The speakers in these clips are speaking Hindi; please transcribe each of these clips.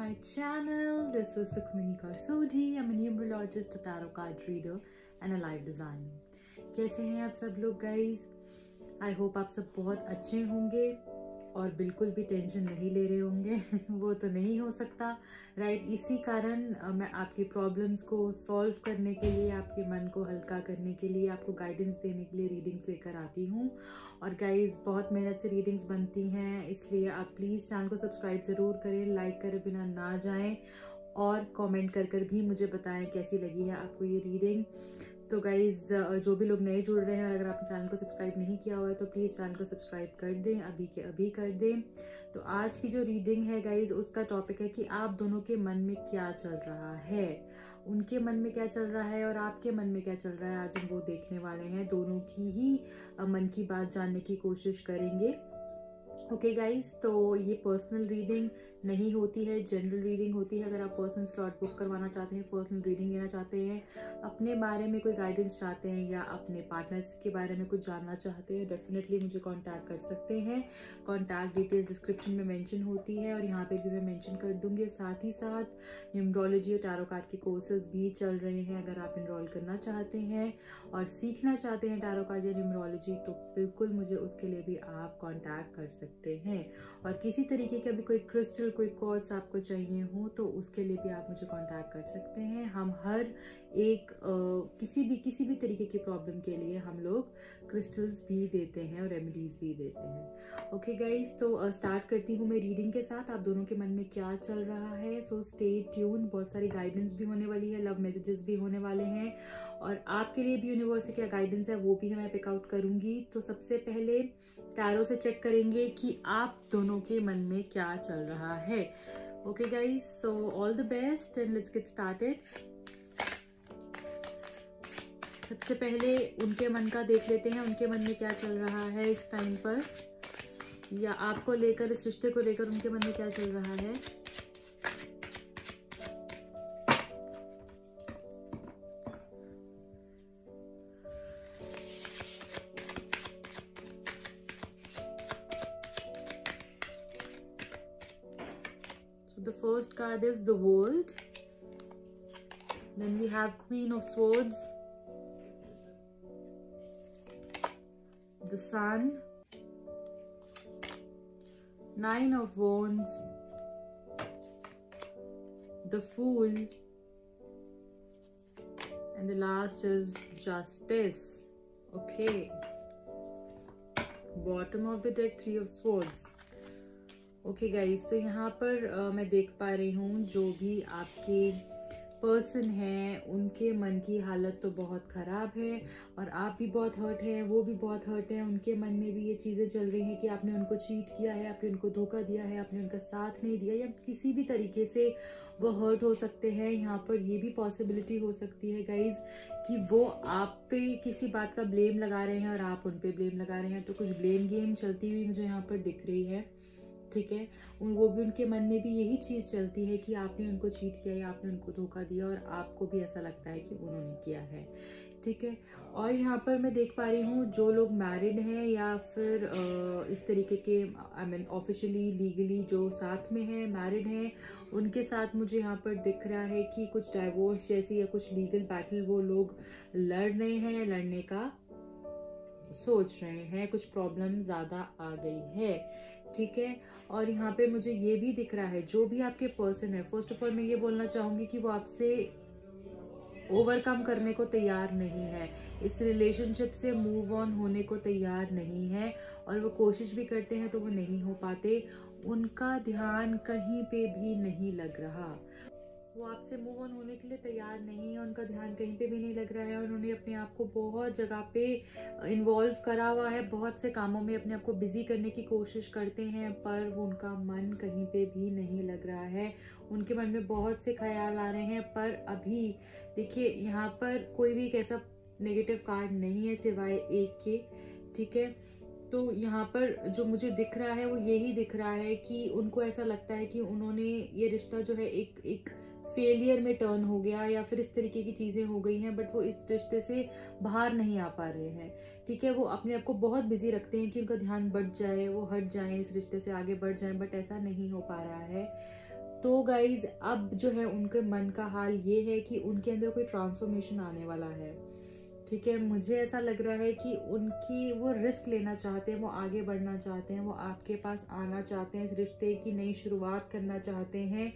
my channel. This is Sukhmani Karsodi. I'm a numerologist, a tarot card reader and a live designer. कैसे हैं आप सब लोग गाइज? आई होप आप सब बहुत अच्छे होंगे और बिल्कुल भी टेंशन नहीं ले रहे होंगे वो तो नहीं हो सकता, राइट? इसी कारण मैं आपकी प्रॉब्लम्स को सॉल्व करने के लिए, आपके मन को हल्का करने के लिए, आपको गाइडेंस देने के लिए रीडिंग्स लेकर आती हूँ। और गाइज बहुत मेहनत से रीडिंग्स बनती हैं, इसलिए आप प्लीज़ चैनल को सब्सक्राइब ज़रूर करें, लाइक करे बिना ना जाएं और कमेंट कर भी मुझे बताएं कैसी लगी है आपको ये रीडिंग। तो गाइज़ जो भी लोग नए जुड़ रहे हैं और अगर आपने चैनल को सब्सक्राइब नहीं किया हुआ है तो प्लीज़ चैनल को सब्सक्राइब कर दें, अभी के अभी कर दें। तो आज की जो रीडिंग है गाइज़, उसका टॉपिक है कि आप दोनों के मन में क्या चल रहा है, उनके मन में क्या चल रहा है और आपके मन में क्या चल रहा है। आज हम वो देखने वाले हैं, दोनों की ही मन की बात जानने की कोशिश करेंगे। ओके गाइज, तो ये पर्सनल रीडिंग नहीं होती है, जनरल रीडिंग होती है। अगर आप पर्सनल स्लॉट बुक करवाना चाहते हैं, पर्सनल रीडिंग लेना चाहते हैं, अपने बारे में कोई गाइडेंस चाहते हैं या अपने पार्टनर्स के बारे में कुछ जानना चाहते हैं, डेफिनेटली मुझे कांटेक्ट कर सकते हैं। कांटेक्ट डिटेल डिस्क्रिप्शन में मेंशन होती है और यहाँ पे भी मैं मेंशन कर दूँगी। साथ ही साथ न्यूमरोलॉजी और टैरो कार्ड के कोर्सेज भी चल रहे हैं। अगर आप इनरोल करना चाहते हैं और सीखना चाहते हैं टैरो कार्ड या न्यूमरोलॉजी, तो बिल्कुल मुझे उसके लिए भी आप कॉन्टैक्ट कर सकते हैं। और किसी तरीके का भी कोई क्रिस्टल, कोई कॉर्ड्स आपको चाहिए हो तो उसके लिए भी आप मुझे कांटेक्ट कर सकते हैं। हम हर एक किसी भी तरीके की प्रॉब्लम के लिए हम लोग क्रिस्टल्स भी देते हैं और रेमेडीज भी देते हैं। ओके गाइज, तो स्टार्ट करती हूँ मैं रीडिंग के साथ। आप दोनों के मन में क्या चल रहा है, सो स्टे ट्यून। बहुत सारी गाइडेंस भी होने वाली है, लव मैसेजेस भी होने वाले हैं और आपके लिए भी यूनिवर्स से क्या गाइडेंस है वो भी मैं पिक आउट करूंगी। तो सबसे पहले टैरो से चेक करेंगे कि आप दोनों के मन में क्या चल रहा है। Okay guys, so all the best and let's get started. सबसे पहले उनके मन का देख लेते हैं, उनके मन में क्या चल रहा है इस टाइम पर, या आपको लेकर, इस रिश्ते को लेकर उनके मन में क्या चल रहा है। The first card is the World. Then we have Queen of Swords, the Sun, Nine of Wands, the Fool, and the last is Justice. Okay. Bottom of the deck, Three of Swords. Okay guys, तो यहाँ पर मैं देख पा रही हूँ जो भी आपके पर्सन हैं उनके मन की हालत तो बहुत ख़राब है और आप भी बहुत हर्ट हैं, वो भी बहुत हर्ट हैं। उनके मन में भी ये चीज़ें चल रही हैं कि आपने उनको चीट किया है, आपने उनको धोखा दिया है, आपने उनका साथ नहीं दिया, या किसी भी तरीके से वो हर्ट हो सकते हैं। यहाँ पर ये भी पॉसिबिलिटी हो सकती है गाइज कि वो आप पे किसी बात का ब्लेम लगा रहे हैं और आप उन पे ब्लेम लगा रहे हैं। तो कुछ ब्लेम गेम चलती हुई मुझे यहाँ पर दिख रही है, ठीक है। वो भी, उनके मन में भी यही चीज़ चलती है कि आपने उनको चीट किया या आपने उनको धोखा दिया और आपको भी ऐसा लगता है कि उन्होंने किया है, ठीक है। और यहाँ पर मैं देख पा रही हूँ जो लोग मैरिड हैं या फिर इस तरीके के, आई मीन ऑफिशियली लीगली जो साथ में हैं, मैरिड हैं, उनके साथ मुझे यहाँ पर दिख रहा है कि कुछ डाइवोर्स जैसी या कुछ लीगल बैटल वो लोग लड़ रहे हैं, लड़ने का सोच रहे हैं, कुछ प्रॉब्लम ज़्यादा आ गई है, ठीक है। और यहाँ पे मुझे ये भी दिख रहा है जो भी आपके पर्सन है, फर्स्ट ऑफ ऑल मैं ये बोलना चाहूँगी कि वो आपसे ओवरकम करने को तैयार नहीं है, इस रिलेशनशिप से मूव ऑन होने को तैयार नहीं है और वो कोशिश भी करते हैं तो वो नहीं हो पाते। उनका ध्यान कहीं पे भी नहीं लग रहा, वो आपसे मूव ऑन होने के लिए तैयार नहीं है, उनका ध्यान कहीं पे भी नहीं लग रहा है। उन्होंने अपने आप को बहुत जगह पे इन्वॉल्व करा हुआ है, बहुत से कामों में अपने आप को बिजी करने की कोशिश करते हैं, पर वो उनका मन कहीं पे भी नहीं लग रहा है। उनके मन में बहुत से ख्याल आ रहे हैं, पर अभी देखिए यहाँ पर कोई भी एक ऐसा नेगेटिव कार्ड नहीं है सिवाय एक के, ठीक है। तो यहाँ पर जो मुझे दिख रहा है वो यही दिख रहा है कि उनको ऐसा लगता है कि उन्होंने ये रिश्ता जो है एक फेलियर में टर्न हो गया या फिर इस तरीके की चीज़ें हो गई हैं, बट वो इस रिश्ते से बाहर नहीं आ पा रहे हैं, ठीक है। वो अपने आप को बहुत बिजी रखते हैं कि उनका ध्यान बढ़ जाए, वो हट जाए, इस रिश्ते से आगे बढ़ जाए, बट ऐसा नहीं हो पा रहा है। तो गाइज अब जो है उनके मन का हाल ये है कि उनके अंदर कोई ट्रांसफॉर्मेशन आने वाला है, ठीक है। मुझे ऐसा लग रहा है कि उनकी वो रिस्क लेना चाहते हैं, वो आगे बढ़ना चाहते हैं, वो आपके पास आना चाहते हैं, इस रिश्ते की नई शुरुआत करना चाहते हैं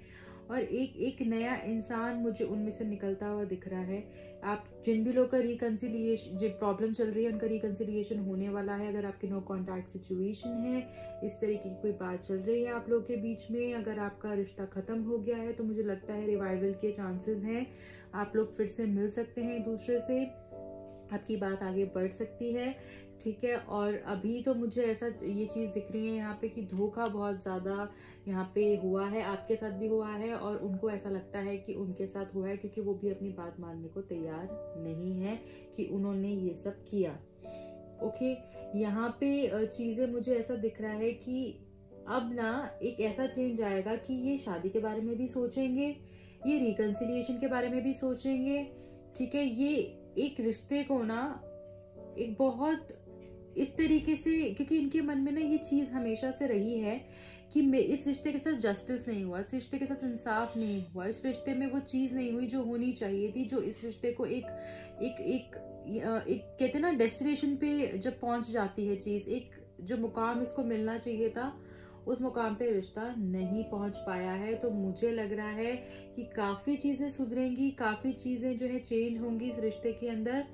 और एक नया इंसान मुझे उनमें से निकलता हुआ दिख रहा है। आप जिन भी लोग का रिकन्सिलिएशन, जो प्रॉब्लम चल रही है उनका रिकन्सिलिएशन होने वाला है। अगर आपकी नो कॉन्टैक्ट सिचुएशन है, इस तरीके की कोई बात चल रही है आप लोग के बीच में, अगर आपका रिश्ता ख़त्म हो गया है तो मुझे लगता है रिवाइवल के चांसेस हैं। आप लोग फिर से मिल सकते हैं एक दूसरे से, आपकी बात आगे बढ़ सकती है, ठीक है। और अभी तो मुझे ऐसा ये चीज़ दिख रही है यहाँ पे कि धोखा बहुत ज़्यादा यहाँ पे हुआ है, आपके साथ भी हुआ है और उनको ऐसा लगता है कि उनके साथ हुआ है, क्योंकि वो भी अपनी बात मानने को तैयार नहीं है कि उन्होंने ये सब किया। ओके, यहाँ पे चीज़ें मुझे ऐसा दिख रहा है कि अब ना एक ऐसा चेंज आएगा कि ये शादी के बारे में भी सोचेंगे, ये रिकन्सिलिएशन के बारे में भी सोचेंगे, ठीक है। ये एक रिश्ते को ना एक बहुत इस तरीके से, क्योंकि इनके मन में ना ये चीज़ हमेशा से रही है कि मैं इस रिश्ते के साथ जस्टिस नहीं हुआ, इस रिश्ते के साथ इंसाफ नहीं हुआ, इस रिश्ते में वो चीज़ नहीं हुई जो होनी चाहिए थी, जो इस रिश्ते को एक एक एक एक कहते हैं ना डेस्टिनेशन पे जब पहुंच जाती है चीज़, एक जो मुकाम इसको मिलना चाहिए था उस मुकाम पे रिश्ता नहीं पहुंच पाया है। तो मुझे लग रहा है कि काफ़ी चीज़ें सुधरेंगी, काफ़ी चीज़ें जो है चेंज होंगी इस रिश्ते के अंदर,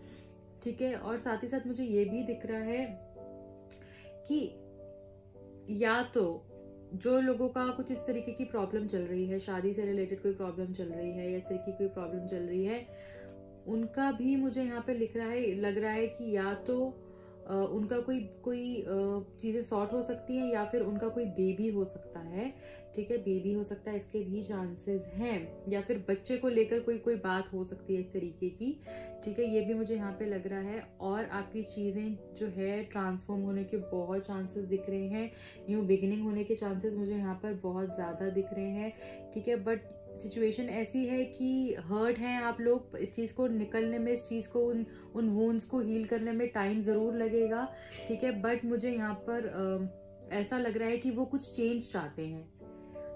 ठीक है। और साथ ही साथ मुझे ये भी दिख रहा है कि या तो जो लोगों का कुछ इस तरीके की प्रॉब्लम चल रही है, शादी से रिलेटेड कोई प्रॉब्लम चल रही है या इस तरीके की कोई प्रॉब्लम चल रही है, उनका भी मुझे यहाँ पे लग रहा है कि या तो उनका कोई चीज़ें सॉर्ट हो सकती हैं या फिर उनका कोई बेबी हो सकता है, ठीक है। बेबी हो सकता है, इसके भी चांसेस हैं, या फिर बच्चे को लेकर कोई बात हो सकती है इस तरीके की, ठीक है। ये भी मुझे यहाँ पे लग रहा है। और आपकी चीज़ें जो है ट्रांसफॉर्म होने के बहुत चांसेस दिख रहे हैं, न्यू बिगिनिंग होने के चांसेस मुझे यहाँ पर बहुत ज़्यादा दिख रहे हैं, ठीक है। बट सिचुएशन ऐसी है कि हर्ट हैं आप लोग, इस चीज़ को निकलने में, इस चीज़ को उन वूंड्स को हील करने में टाइम ज़रूर लगेगा, ठीक है। बट मुझे यहाँ पर ऐसा लग रहा है कि वो कुछ चेंज चाहते हैं।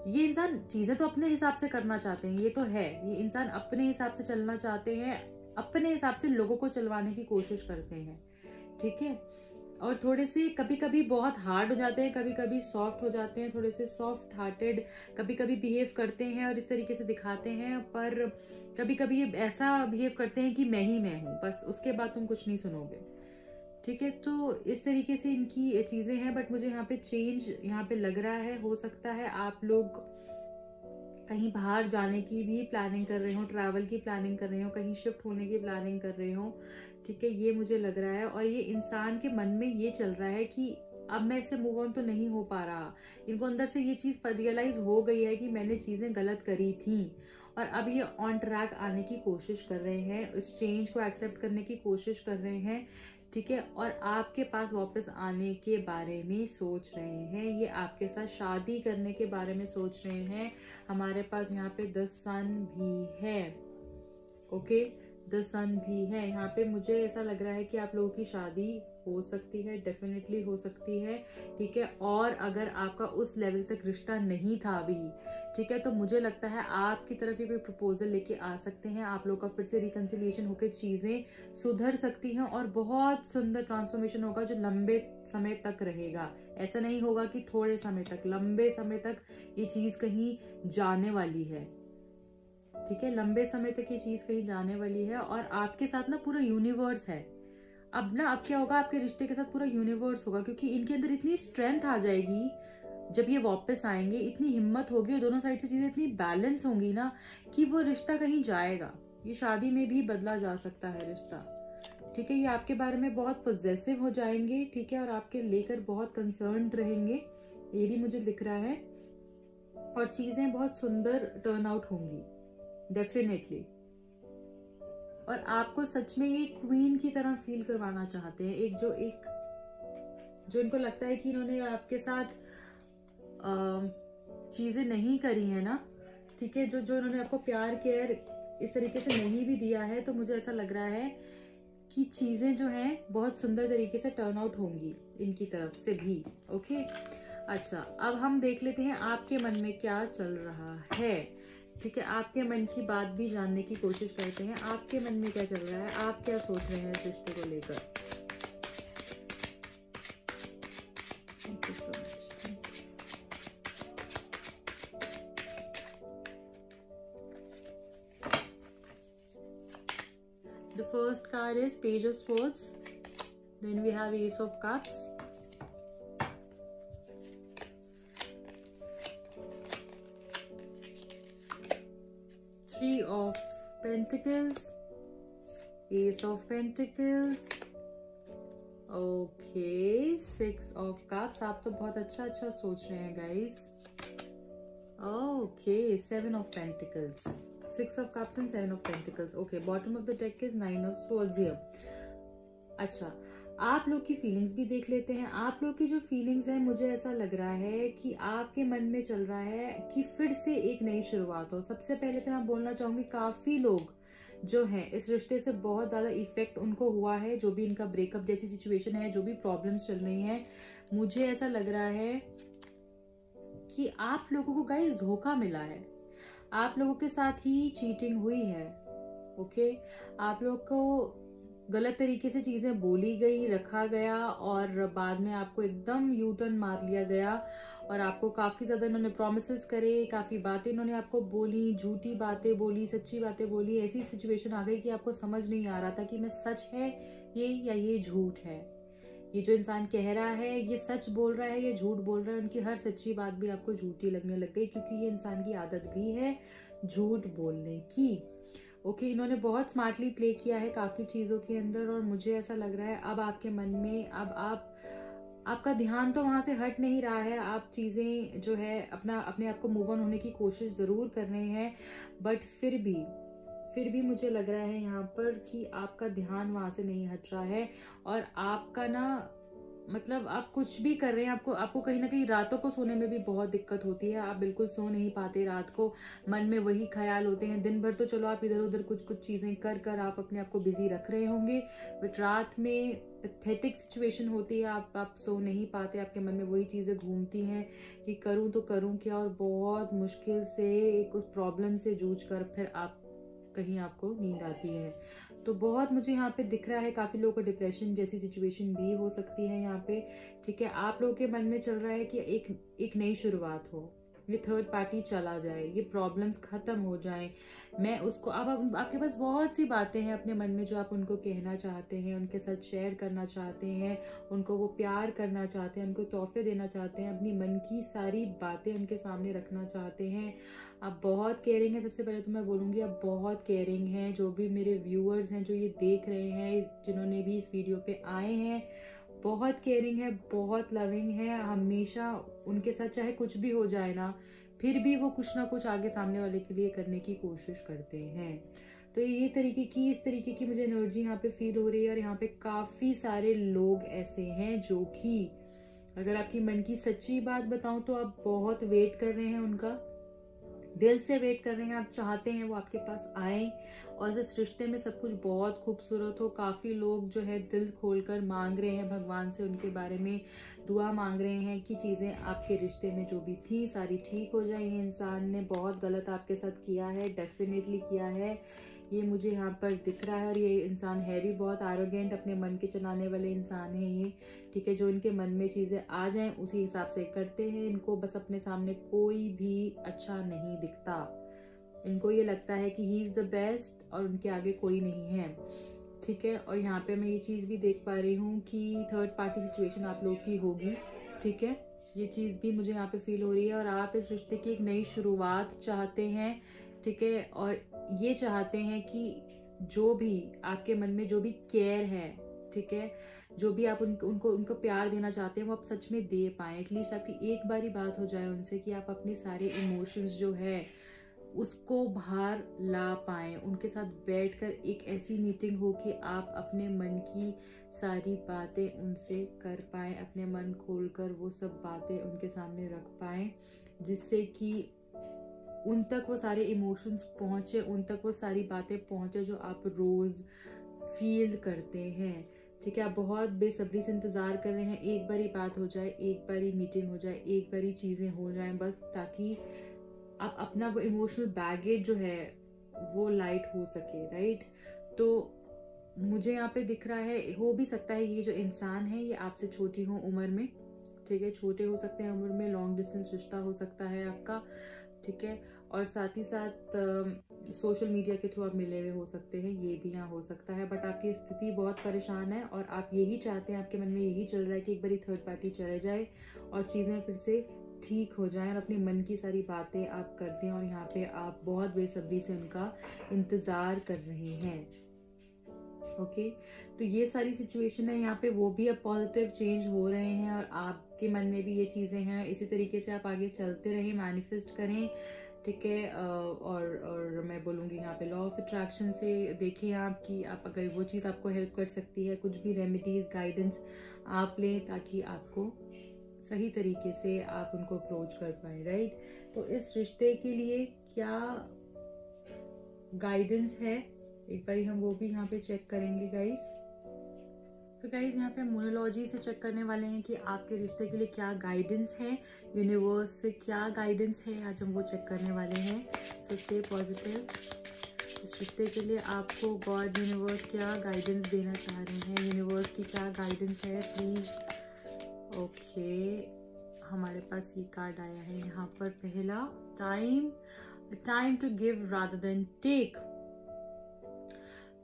ये इंसान चीज़ें तो अपने हिसाब से करना चाहते हैं, ये तो है, ये इंसान अपने हिसाब से चलना चाहते हैं, अपने हिसाब से लोगों को चलवाने की कोशिश करते हैं, ठीक है। और थोड़े से कभी कभी बहुत हार्ड हो जाते हैं, कभी कभी सॉफ्ट हो जाते हैं, थोड़े से सॉफ्ट हार्टेड कभी कभी बिहेव करते हैं और इस तरीके से दिखाते हैं, पर कभी कभी ये ऐसा बिहेव करते हैं कि मैं ही मैं हूँ, बस उसके बाद तुम कुछ नहीं सुनोगे, ठीक है। तो इस तरीके से इनकी चीज़ें हैं। बट मुझे यहाँ पे चेंज यहाँ पे लग रहा है, हो सकता है आप लोग कहीं बाहर जाने की भी प्लानिंग कर रहे हो, ट्रैवल की प्लानिंग कर रहे हो, कहीं शिफ्ट होने की प्लानिंग कर रहे हो, ठीक है। ये मुझे लग रहा है। और ये इंसान के मन में ये चल रहा है कि अब मैं इससे मूव ऑन तो नहीं हो पा रहा, इनको अंदर से ये चीज़ रियलाइज हो गई है कि मैंने चीज़ें गलत करी थी और अब ये ऑन ट्रैक आने की कोशिश कर रहे हैं, इस चेंज को एक्सेप्ट करने की कोशिश कर रहे हैं, ठीक है। और आपके पास वापस आने के बारे में सोच रहे हैं, ये आपके साथ शादी करने के बारे में सोच रहे हैं। हमारे पास यहाँ पे 10 सन भी है, ओके, 10 सन भी है यहाँ पे। मुझे ऐसा लग रहा है कि आप लोगों की शादी हो सकती है, डेफिनेटली हो सकती है, ठीक है। और अगर आपका उस लेवल तक रिश्ता नहीं था अभी, ठीक है, तो मुझे लगता है आपकी तरफ ये कोई प्रपोजल लेके आ सकते हैं, आप लोग का फिर से रिकन्सिलिएशन होकर चीज़ें सुधर सकती हैं और बहुत सुंदर ट्रांसफॉर्मेशन होगा जो लंबे समय तक रहेगा। ऐसा नहीं होगा कि थोड़े समय तक, लंबे समय तक ये चीज़ कहीं जाने वाली है, ठीक है। लंबे समय तक ये चीज़ कहीं जाने वाली है और आपके साथ ना पूरा यूनिवर्स है। अब क्या होगा, आपके रिश्ते के साथ पूरा यूनिवर्स होगा, क्योंकि इनके अंदर इतनी स्ट्रेंथ आ जाएगी जब ये वापस आएंगे, इतनी हिम्मत होगी और दोनों साइड से चीज़ें इतनी बैलेंस होंगी ना कि वो रिश्ता कहीं जाएगा। ये शादी में भी बदला जा सकता है रिश्ता, ठीक है। ये आपके बारे में बहुत पॉजिटिव हो जाएंगे, ठीक है, और आपके लेकर बहुत कंसर्न रहेंगे, ये भी मुझे दिख रहा है। और चीज़ें बहुत सुंदर टर्न आउट होंगी डेफिनेटली। और आपको सच में ये क्वीन की तरह फील करवाना चाहते हैं, एक जो इनको लगता है कि इन्होंने आपके साथ चीज़ें नहीं करी है ना, ठीक है, जो इन्होंने आपको प्यार केयर इस तरीके से नहीं भी दिया है, तो मुझे ऐसा लग रहा है कि चीज़ें जो हैं बहुत सुंदर तरीके से टर्न आउट होंगी इनकी तरफ से भी, ओके। अच्छा, अब हम देख लेते हैं आपके मन में क्या चल रहा है। ठीक है, आपके मन की बात भी जानने की कोशिश करते हैं। आपके मन में क्या चल रहा है, आप क्या सोच रहे हैं इस रिश्ते को लेकर। Thank you so much. The first card is Page of Swords. Then we have Ace of Cups. Three of Pentacles. Ace of Pentacles. Okay, Six of Cups. आप तो बहुत अच्छा अच्छा सोच रहे हैं guys. Okay, Seven of Pentacles. Six of Cups and Seven of Pentacles. Okay, bottom of the deck is Nine of Swords here. अच्छा, आप लोग की फीलिंग्स भी देख लेते हैं। आप लोग की जो फीलिंग्स है, मुझे ऐसा लग रहा है कि आपके मन में चल रहा है कि फिर से एक नई शुरुआत हो। सबसे पहले तो मैं बोलना चाहूंगी, काफी लोग जो हैं इस रिश्ते से बहुत ज्यादा इफेक्ट उनको हुआ है। जो भी इनका ब्रेकअप जैसी सिचुएशन है, जो भी प्रॉब्लम्स चल रही हैं, मुझे ऐसा लग रहा है कि आप लोगों को गाइस धोखा मिला है। आप लोगों के साथ ही चीटिंग हुई है। ओके, आप लोग को गलत तरीके से चीजें बोली गई, रखा गया और बाद में आपको एकदम यू टर्न मार लिया गया और आपको काफी ज्यादा इन्होंने प्रॉमिसेस करे, काफी बातें इन्होंने आपको बोली, झूठी बातें बोली, सच्ची बातें बोली। ऐसी सिचुएशन आ गई कि आपको समझ नहीं आ रहा था कि मैं सच है ये या ये झूठ है। ये जो इंसान कह रहा है ये सच बोल रहा है, ये झूठ बोल रहा है। उनकी हर सच्ची बात भी आपको झूठी लगने लग गई, क्योंकि ये इंसान की आदत भी है झूठ बोलने की। ओके, इन्होंने बहुत स्मार्टली प्ले किया है काफी चीजों के अंदर और मुझे ऐसा लग रहा है अब आपके मन में अब आपका ध्यान तो वहां से हट नहीं रहा है। आप चीजें जो है अपने आप को मूव ऑन होने की कोशिश जरूर कर रहे हैं, बट फिर भी मुझे लग रहा है यहाँ पर कि आपका ध्यान वहां से नहीं हट रहा है। और आपका ना मतलब आप कुछ भी कर रहे हैं, आपको कहीं ना कहीं रातों को सोने में भी बहुत दिक्कत होती है। आप बिल्कुल सो नहीं पाते रात को, मन में वही ख्याल होते हैं। दिन भर तो चलो आप इधर उधर कुछ चीजें कर आप अपने आप को बिजी रख रहे होंगे, बट रात में पैथेटिक सिचुएशन होती है, आप सो नहीं पाते। आपके मन में वही चीजें घूमती हैं कि करूं तो करूं क्या, और बहुत मुश्किल से एक उस प्रॉब्लम से जूझ कर फिर आप कहीं आपको नींद आती है। तो बहुत मुझे यहाँ पे दिख रहा है काफी लोगों को डिप्रेशन जैसी सिचुएशन भी हो सकती है यहाँ पे। ठीक है, आप लोगों के मन में चल रहा है कि एक नई शुरुआत हो, ये थर्ड पार्टी चला जाए, ये प्रॉब्लम्स खत्म हो जाए। मैं उसको अब आपके पास बहुत सी बातें हैं अपने मन में जो आप उनको कहना चाहते हैं, उनके साथ शेयर करना चाहते हैं, उनको वो प्यार करना चाहते हैं, उनको तोहफे देना चाहते हैं, अपनी मन की सारी बातें उनके सामने रखना चाहते हैं। आप बहुत केयरिंग है। सबसे पहले तो मैं बोलूँगी आप बहुत केयरिंग हैं। जो भी मेरे व्यूअर्स हैं जो ये देख रहे हैं, जिन्होंने भी इस वीडियो पे आए हैं, बहुत केयरिंग है, बहुत लविंग है। हमेशा उनके साथ चाहे कुछ भी हो जाए ना, फिर भी वो कुछ ना कुछ आगे सामने वाले के लिए करने की कोशिश करते हैं। तो इस तरीके की मुझे एनर्जी यहाँ पे फील हो रही है। और यहाँ पे काफी सारे लोग ऐसे हैं जो कि, अगर आपकी मन की सच्ची बात बताऊं तो आप बहुत वेट कर रहे हैं, उनका दिल से वेट कर रहे हैं। आप चाहते हैं वो आपके पास आए और इस रिश्ते में सब कुछ बहुत खूबसूरत हो। काफी लोग जो है दिल खोलकर मांग रहे हैं भगवान से, उनके बारे में दुआ मांग रहे हैं कि चीजें आपके रिश्ते में जो भी थी सारी ठीक हो जाए। ये इंसान ने बहुत गलत आपके साथ किया है, डेफिनेटली किया है, ये मुझे यहाँ पर दिख रहा है। और ये इंसान है भी बहुत एरोगेंट, अपने मन के चलाने वाले इंसान है ये। ठीक है, जो इनके मन में चीजें आ जाएं उसी हिसाब से करते हैं। इनको बस अपने सामने कोई भी अच्छा नहीं दिखता। इनको ये लगता है कि ही इज द बेस्ट और उनके आगे कोई नहीं है। ठीक है, और यहाँ पे मैं ये चीज भी देख पा रही हूँ कि थर्ड पार्टी सिचुएशन आप लोग की होगी। ठीक है, ये चीज भी मुझे यहाँ पे फील हो रही है। और आप इस रिश्ते की एक नई शुरुआत चाहते हैं। ठीक है, और ये चाहते हैं कि जो भी आपके मन में जो भी केयर है, ठीक है, जो भी आप उनको प्यार देना चाहते हैं वो आप सच में दे पाएं। एटलीस्ट आपकी एक बारी बात हो जाए उनसे कि आप अपने सारे इमोशंस जो है उसको बाहर ला पाएं। उनके साथ बैठकर एक ऐसी मीटिंग हो कि आप अपने मन की सारी बातें उनसे कर पाएं, अपने मन खोलकर वो सब बातें उनके सामने रख पाएं, जिससे कि उन तक वो सारे इमोशंस पहुंचे, उन तक वो सारी बातें पहुंचे जो आप रोज फील करते हैं। ठीक है, आप बहुत बेसब्री से इंतज़ार कर रहे हैं एक बारी बात हो जाए, एक बारी मीटिंग हो जाए, एक बारी चीज़ें हो जाएं, बस ताकि आप अपना वो इमोशनल बैगेज जो है वो लाइट हो सके, राइट। तो मुझे यहाँ पे दिख रहा है, हो भी सकता है ये जो इंसान है ये आपसे छोटी हो उम्र में, ठीक है, छोटे हो सकते हैं उम्र में, लॉन्ग डिस्टेंस रिश्ता हो सकता है आपका, ठीक है, और साथ ही साथ सोशल मीडिया के थ्रू आप मिले हुए हो सकते हैं, ये भी यहाँ हो सकता है। बट आपकी स्थिति बहुत परेशान है और आप यही चाहते हैं, आपके मन में यही चल रहा है कि एक बारी थर्ड पार्टी चले जाए और चीज़ें फिर से ठीक हो जाएं और अपने मन की सारी बातें आप कर दें, और यहाँ पे आप बहुत बेसब्री से उनका इंतज़ार कर रहे हैं। ओके, तो ये सारी सिचुएशन है यहाँ पे, वो भी अब पॉजिटिव चेंज हो रहे हैं और आपके मन में भी ये चीज़ें हैं। इसी तरीके से आप आगे चलते रहें, मैनिफेस्ट करें, ठीक है। और मैं बोलूँगी यहाँ पे लॉ ऑफ अट्रैक्शन से देखें आप कि आप अगर वो चीज़ आपको हेल्प कर सकती है, कुछ भी रेमेडीज गाइडेंस आप लें ताकि आपको सही तरीके से आप उनको अप्रोच कर पाए, राइट। तो इस रिश्ते के लिए क्या गाइडेंस है, एक बार हम वो भी यहाँ पे चेक करेंगे गाइस। तो गाइस यहाँ पे हम मोनोलॉजी से चेक करने वाले हैं कि आपके रिश्ते के लिए क्या गाइडेंस है, यूनिवर्स से क्या गाइडेंस है, आज हम वो चेक करने वाले हैं। So stay positive. इस रिश्ते के लिए आपको गॉड यूनिवर्स क्या गाइडेंस देना चाह रहे हैं, यूनिवर्स की क्या गाइडेंस है प्लीज। ओके, हमारे पास ये कार्ड आया है यहाँ पर, पहला time to give rather than take.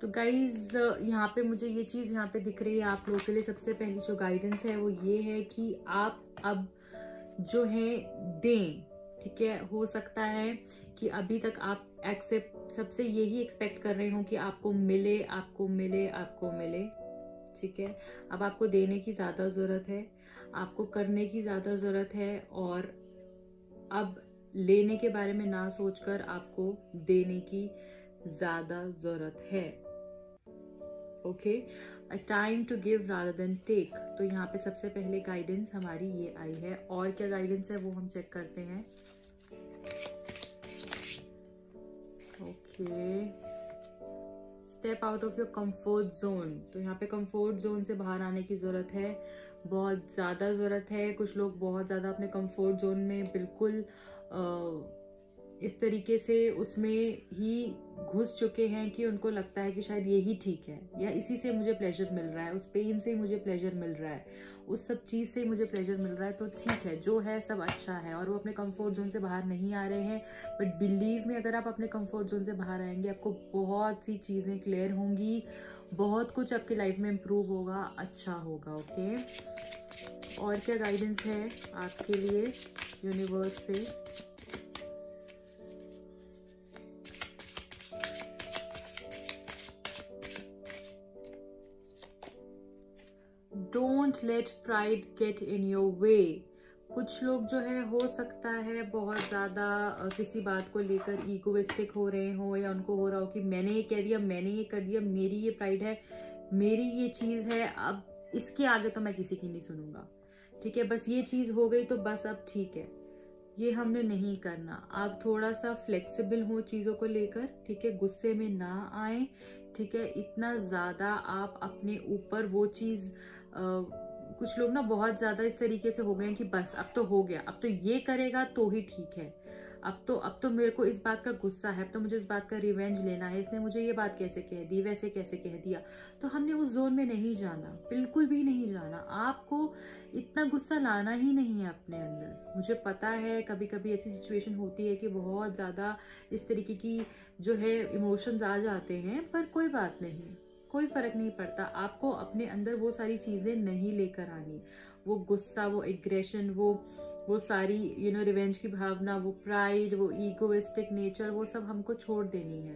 तो गाइज यहाँ पे मुझे ये चीज़ यहाँ पे दिख रही है आप लोगों के लिए। सबसे पहली जो गाइडेंस है वो ये है कि आप अब जो है दें, ठीक है। हो सकता है कि अभी तक आप सबसे यही एक्सपेक्ट कर रहे हो कि आपको मिले, आपको मिले, आपको मिले, ठीक है। अब आपको देने की ज़्यादा ज़रूरत है, आपको करने की ज़्यादा ज़रूरत है, और अब लेने के बारे में ना सोचकर आपको देने की ज़्यादा ज़रूरत है। Okay, a time to give rather than take. तो यहाँ पे सबसे पहले गाइडेंस हमारी ये आई है, और क्या गाइडेंस है वो हम चेक करते हैं। Okay, step out of your comfort zone. तो यहाँ पे कंफर्ट जोन से बाहर आने की ज़रूरत है, बहुत ज़्यादा ज़रूरत है। कुछ लोग बहुत ज़्यादा अपने कंफर्ट जोन में बिल्कुल इस तरीके से उसमें ही घुस चुके हैं कि उनको लगता है कि शायद यही ठीक है, या इसी से मुझे प्लेजर मिल रहा है, उस पेन से मुझे प्लेजर मिल रहा है, उस सब चीज़ से मुझे प्लेजर मिल रहा है, तो ठीक है, जो है सब अच्छा है। और वो अपने कंफर्ट जोन से बाहर नहीं आ रहे हैं। बट बिलीव में, अगर आप अपने कंफर्ट जोन से बाहर आएंगे, आपको बहुत सी चीज़ें क्लियर होंगी, बहुत कुछ आपकी लाइफ में इम्प्रूव होगा, अच्छा होगा। ओके, और क्या गाइडेंस है आपके लिए यूनिवर्स से। Don't let pride get in your way. कुछ लोग जो है, हो सकता है बहुत ज़्यादा किसी बात को लेकर ईगोइस्टिक हो रहे हो, या उनको हो रहा हो कि मैंने ये कह दिया, मैंने ये कर दिया, मेरी ये प्राइड है, मेरी ये चीज़ है, अब इसके आगे तो मैं किसी की नहीं सुनूंगा, ठीक है, बस ये चीज़ हो गई तो बस अब ठीक है। ये हमने नहीं करना। आप थोड़ा सा फ्लेक्सिबल हो चीज़ों को लेकर, ठीक है, गुस्से में ना आए, ठीक है। इतना ज़्यादा आप अपने ऊपर वो चीज़ कुछ लोग ना बहुत ज़्यादा इस तरीके से हो गए हैं कि बस अब तो हो गया, अब तो ये करेगा तो ही ठीक है, अब तो मेरे को इस बात का गुस्सा है, अब तो मुझे इस बात का रिवेंज लेना है, इसने मुझे ये बात कैसे कह दी, वैसे कैसे कह दिया। तो हमने उस जोन में नहीं जाना, बिल्कुल भी नहीं जाना। आपको इतना गुस्सा लाना ही नहीं है अपने अंदर। मुझे पता है कभी कभी ऐसी सिचुएशन होती है कि बहुत ज़्यादा इस तरीके की जो है इमोशंस आ जाते हैं, पर कोई बात नहीं, कोई फर्क नहीं पड़ता। आपको अपने अंदर वो सारी चीज़ें नहीं लेकर आनी, वो गुस्सा, वो एग्रेशन, वो सारी रिवेंज की भावना, वो प्राइड, वो ईगोइस्टिक नेचर, वो सब हमको छोड़ देनी है।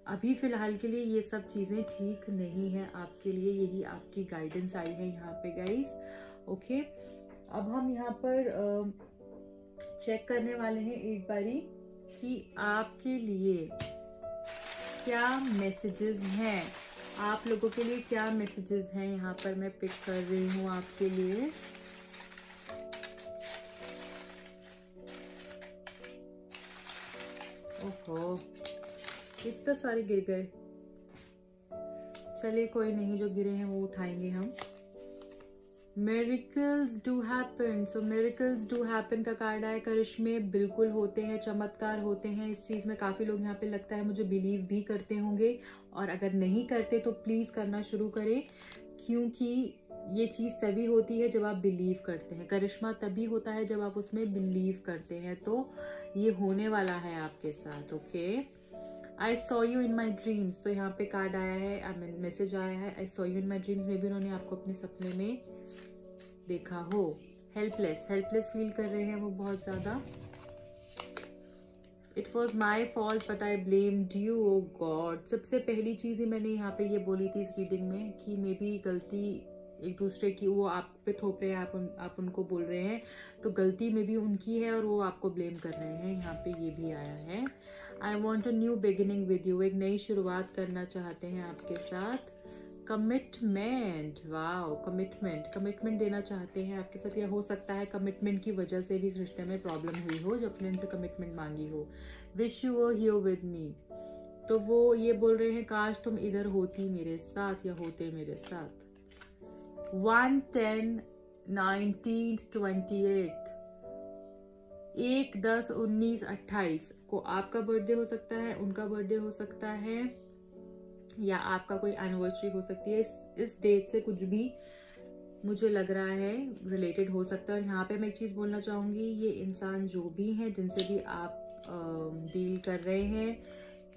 अभी फिलहाल के लिए ये सब चीज़ें ठीक नहीं है आपके लिए, यही आपकी गाइडेंस आई है यहाँ पे गाइस। ओके, अब हम यहाँ पर चेक करने वाले हैं एक बारी कि आपके लिए क्या मैसेजेस हैं, आप लोगों के लिए क्या मैसेजेस हैं। यहाँ पर मैं पिक कर रही हूँ आपके लिए। ओहो, इतने सारे गिर गए, चलिए कोई नहीं, जो गिरे हैं वो उठाएंगे हम। Miracles do happen, so miracles do happen का कार्ड आया। करिश्मे बिल्कुल होते हैं, चमत्कार होते हैं। इस चीज़ में काफ़ी लोग यहाँ पे लगता है मुझे बिलीव भी करते होंगे, और अगर नहीं करते तो प्लीज़ करना शुरू करें, क्योंकि ये चीज़ तभी होती है जब आप बिलीव करते हैं। करिश्मा तभी होता है जब आप उसमें बिलीव करते हैं। तो ये होने वाला है आपके साथ। Okay, I saw you in my dreams, तो यहाँ पे कार्ड आया है, आई मीन मैसेज आया है, I saw you in my dreams में भी उन्होंने आपको अपने सपने में देखा हो। हेल्पलेस फील कर रहे हैं वो बहुत ज़्यादा। It was my fault but I blamed you, oh God. सबसे पहली चीज़ ही मैंने यहाँ पे ये बोली थी इस रीडिंग में कि मे बी गलती एक दूसरे की, वो आप पे थोप रहे हैं, आप उनको बोल रहे हैं, तो गलती में भी उनकी है और वो आपको ब्लेम कर रहे हैं। यहाँ पे ये भी आया है। I want a new beginning with you, एक नई शुरुआत करना चाहते हैं आपके साथ। कमिटमेंट, वाओ, कमिटमेंट देना चाहते हैं आपके साथ। या हो सकता है कमिटमेंट की वजह से भी इस रिश्ते में प्रॉब्लम हुई हो, जब आपने उनसे कमिटमेंट मांगी हो। Wish you were here with me, तो वो ये बोल रहे हैं काश तुम इधर होती मेरे साथ या होते मेरे साथ। 1, 10, 19, 28, 1, 10, 19, 28 को आपका बर्थडे हो सकता है, उनका बर्थडे हो सकता है, या आपका कोई एनिवर्सरी हो सकती है। इस डेट से कुछ भी मुझे लग रहा है रिलेटेड हो सकता है। और यहाँ पे मैं एक चीज़ बोलना चाहूँगी, ये इंसान जो भी हैं, जिनसे भी आप डील कर रहे हैं,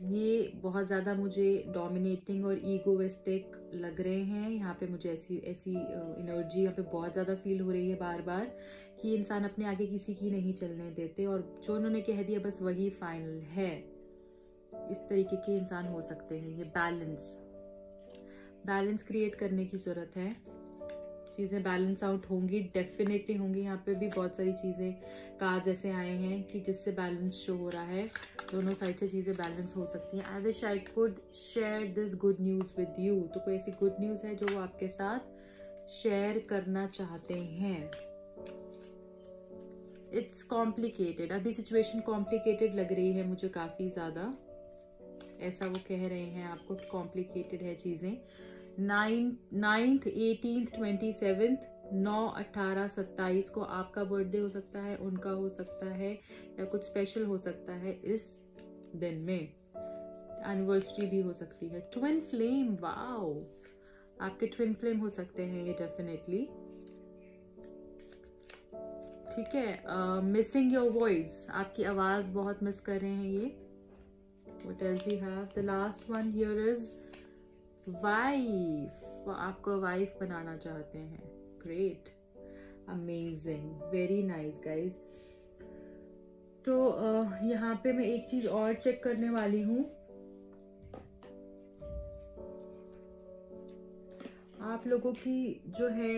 ये बहुत ज़्यादा मुझे डोमिनेटिंग और ईगोइस्टिक लग रहे हैं। यहाँ पे मुझे ऐसी एनर्जी यहाँ पे बहुत ज़्यादा फील हो रही है बार बार, कि इंसान अपने आगे किसी की नहीं चलने देते, और जो उन्होंने कह दिया बस वही फाइनल है। इस तरीके के इंसान हो सकते हैं। ये बैलेंस क्रिएट करने की ज़रूरत है। चीज़ें बैलेंस आउट होंगी, डेफिनेटली होंगी। यहाँ पे भी बहुत सारी चीज़ें कार्ड ऐसे आए हैं कि जिससे बैलेंस शो हो रहा है। दोनों साइड से चीज़ें बैलेंस हो सकती हैं। I wish I could share this good news with you, तो कोई ऐसी गुड न्यूज़ है जो वो आपके साथ शेयर करना चाहते हैं। इट्स कॉम्प्लिकेटेड, अभी सिचुएशन कॉम्प्लिकेटेड लग रही है मुझे काफ़ी ज़्यादा, ऐसा वो कह रहे हैं आपको कि कॉम्प्लिकेटेड है चीज़ें। 9th, 18th, 27th, 9, 18, 27 को आपका बर्थडे हो सकता है, उनका हो सकता है, या कुछ स्पेशल हो सकता है इस दिन में। एनिवर्सरी भी हो सकती है। ट्विन फ्लेम, वाओ, आपके ट्विन फ्लेम हो सकते हैं ये डेफिनेटली। ठीक है। मिसिंग योर वॉइस, आपकी आवाज़ बहुत मिस कर रहे हैं ये। What else we have? The last one here is wife. वो आपको वाइफ बनाना चाहते हैं। Great, amazing, very nice guys. तो यहाँ पे मैं एक चीज और चेक करने वाली हूँ। आप लोगों की जो है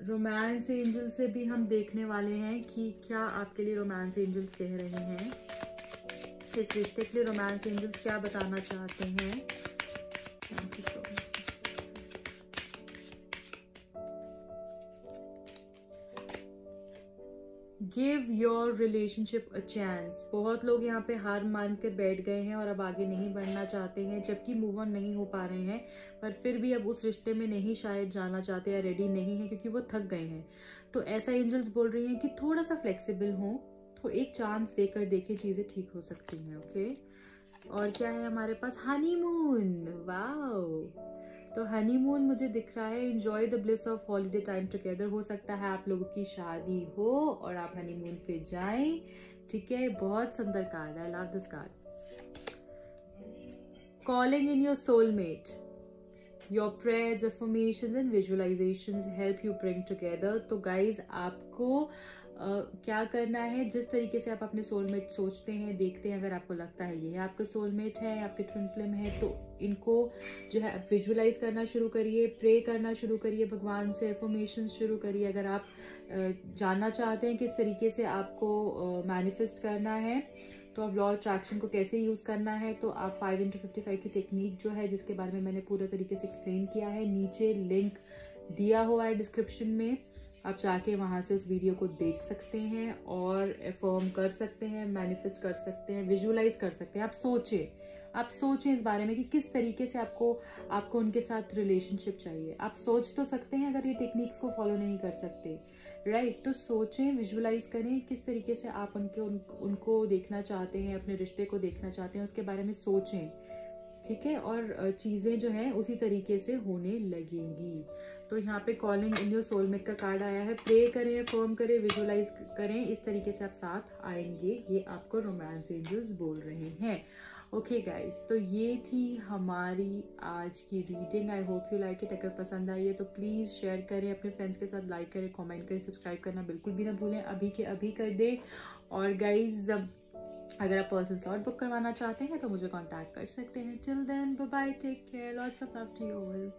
रोमांस एंजल से भी हम देखने वाले हैं कि क्या आपके लिए रोमांस एंजल्स कह रहे हैं। इस रिश्ते के लिए रोमांस एंजल्स क्या बताना चाहते हैं। Thank you so much. Give your relationship a chance. बहुत लोग यहाँ पे हार मान कर बैठ गए हैं और अब आगे नहीं बढ़ना चाहते हैं, जबकि मूव ऑन नहीं हो पा रहे हैं, पर फिर भी अब उस रिश्ते में नहीं शायद जाना चाहते या रेडी नहीं है, क्योंकि वो थक गए हैं। तो ऐसा एंजल्स बोल रही हैं कि थोड़ा सा फ्लेक्सिबल हो, तो एक चांस देकर देखे, चीज़ें ठीक हो सकती हैं। ओके, और क्या है हमारे पास, हनीमून, वाओ। तो हनीमून मुझे दिख रहा है, enjoy the bliss of holiday time together. हो सकता है आप लोगों की शादी हो और आप हनीमून पे जाएं। ठीक है, बहुत सुंदर card, I love this card. Calling in your soulmate, your prayers, affirmations and visualisations help you bring together. तो गाइज आपको क्या करना है, जिस तरीके से आप अपने सोलमेट सोचते हैं, देखते हैं, अगर आपको लगता है ये आपका सोलमेट है, आपके ट्विन फ्लेम है, तो इनको जो है विजुअलाइज करना शुरू करिए, प्रे करना शुरू करिए, भगवान से अफर्मेशंस शुरू करिए। अगर आप जानना चाहते हैं किस तरीके से आपको मैनिफेस्ट करना है, तो आप लॉ अट्रैक्शन को कैसे यूज़ करना है, तो आप 5x55 की टेक्निक जो है, जिसके बारे में मैंने पूरे तरीके से एक्सप्लेन किया है, नीचे लिंक दिया हुआ है डिस्क्रिप्शन में। आप जाके वहाँ से उस वीडियो को देख सकते हैं और अफर्म कर सकते हैं, मैनिफेस्ट कर सकते हैं, विजुअलाइज कर सकते हैं। आप सोचें इस बारे में कि किस तरीके से आपको उनके साथ रिलेशनशिप चाहिए। आप सोच तो सकते हैं अगर ये टेक्निक्स को फॉलो नहीं कर सकते, राइट? तो सोचें, विजुअलाइज करें किस तरीके से आप उनको देखना चाहते हैं, अपने रिश्ते को देखना चाहते हैं, उसके बारे में सोचें, ठीक है? और चीज़ें जो हैं उसी तरीके से होने लगेंगी। तो यहाँ पे कॉलिंग इन योर सोलमेट का कार्ड आया है। प्रे करें, फॉर्म करें, विजुअलाइज करें, इस तरीके से आप साथ आएंगे, ये आपको रोमांस एंजल्स बोल रहे हैं। ओके गाइज, तो ये थी हमारी आज की reading. I hope you like it. अगर पसंद आई है तो प्लीज़ शेयर करें अपने फ्रेंड्स के साथ, लाइक करें, कमेंट करें, सब्सक्राइब करना बिल्कुल भी ना भूलें, अभी के अभी कर दें। और गाइज अगर आप पर्सनल स्लॉट बुक करवाना चाहते हैं तो मुझे कांटेक्ट कर सकते हैं। Till then, bye bye, take care, lots of love to you all.